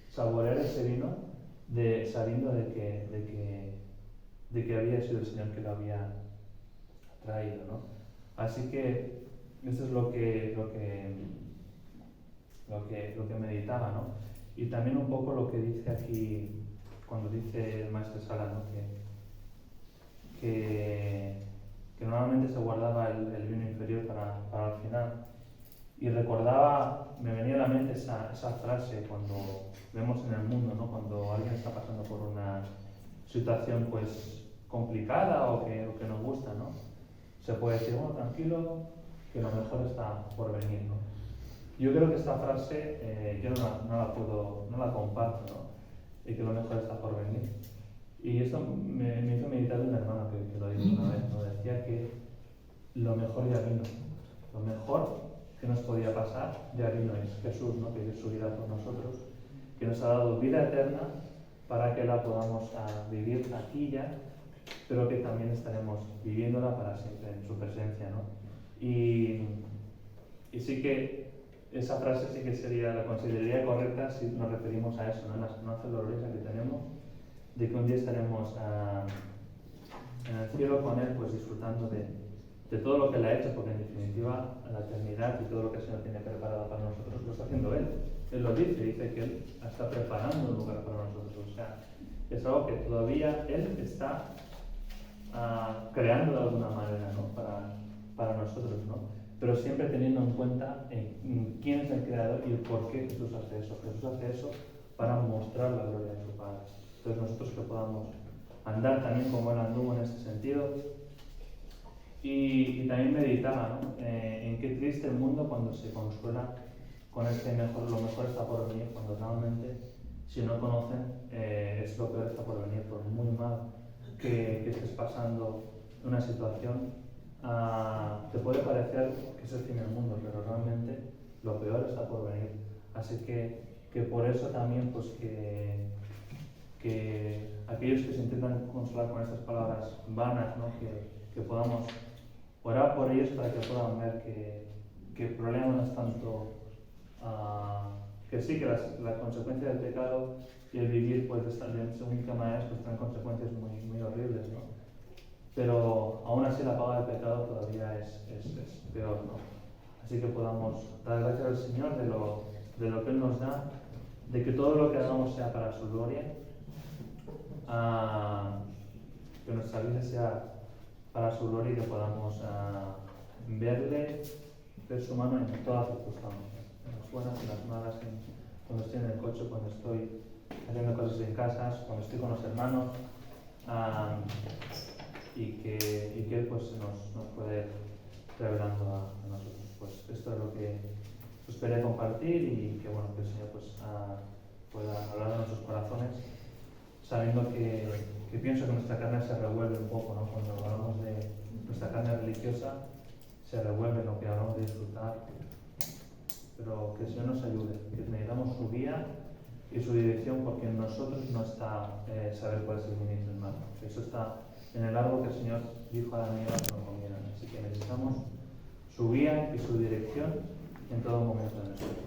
saborear ese vino, sabiendo de que había sido el Señor que lo había traído, ¿no? Así que esto es lo que meditaba, ¿no? Y también un poco lo que dice aquí, cuando dice el maestro Sala, ¿no? que normalmente se guardaba el vino inferior para el final. Y recordaba, me venía a la mente esa frase cuando vemos en el mundo, ¿no? Cuando alguien está pasando por una situación pues complicada o que nos gusta, ¿no? Se puede decir, bueno, tranquilo, que lo mejor está por venir, ¿no? Yo creo que esta frase yo no la comparto, ¿no? Y que lo mejor está por venir. Y eso me hizo meditar de un hermano que lo dijo una vez, ¿no? Decía que lo mejor ya vino. Lo mejor que nos podía pasar ya vino es Jesús, ¿no? Que dio su vida por nosotros, que nos ha dado vida eterna para que la podamos vivir aquí ya, pero que también estaremos viviéndola para siempre en su presencia, ¿no? Y sí que esa frase sí que la consideraría correcta si nos referimos a eso, ¿no? La esperanza gloriosa que tenemos de que un día estaremos en el cielo con Él, pues disfrutando de todo lo que Él ha hecho, porque en definitiva la eternidad y todo lo que el Señor tiene preparado para nosotros lo está haciendo Él. Él lo dice que Él está preparando un lugar para nosotros. O sea, es algo que todavía Él está creando de alguna manera, ¿no? Para nosotros, ¿no? pero siempre teniendo en cuenta quién es el creador y el por qué Jesús hace eso. Jesús hace eso para mostrar la gloria de su Padre. Entonces nosotros que podamos andar también como Él anduvo en este sentido. Y también meditaba, ¿no? En qué triste el mundo cuando se consuela con este lo mejor está por venir, cuando realmente, si no conocen, es lo peor está por venir, por muy mal que estés pasando una situación, te puede parecer que es el fin del mundo, pero realmente lo peor está por venir. Así que por eso también, pues que aquellos que se intentan consolar con estas palabras vanas, ¿no? que podamos orar por ellos para que puedan ver que el problema no es tanto, que sí, que las consecuencias del pecado y el vivir pues, según qué maneras pues, traen consecuencias muy, muy horribles, ¿no? Pero aún así la paga del pecado todavía es peor, ¿no? Así que podamos dar gracias al Señor de lo que Él nos da, de que todo lo que hagamos sea para su gloria, que nuestra vida sea para su gloria y que podamos ver su mano en todas las circunstancias, en las buenas, en las malas, cuando estoy en el coche, cuando estoy haciendo cosas en casa, cuando estoy con los hermanos, y que Él pues, nos puede ir revelando a nosotros. Pues esto es lo que os quería compartir y que bueno, que el Señor pues, pueda hablar a nuestros corazones, sabiendo que pienso que nuestra carne se revuelve un poco, ¿no? Cuando hablamos de nuestra carne religiosa, se revuelve lo que hablamos de disfrutar, pero que el Señor nos ayude, que necesitamos su guía y su dirección, porque en nosotros no está saber cuál es el bien y el mal. Eso está en el árbol que el Señor dijo a Adán y Eva que no comieran. Así que necesitamos su guía y su dirección en todo momento de nuestra vida.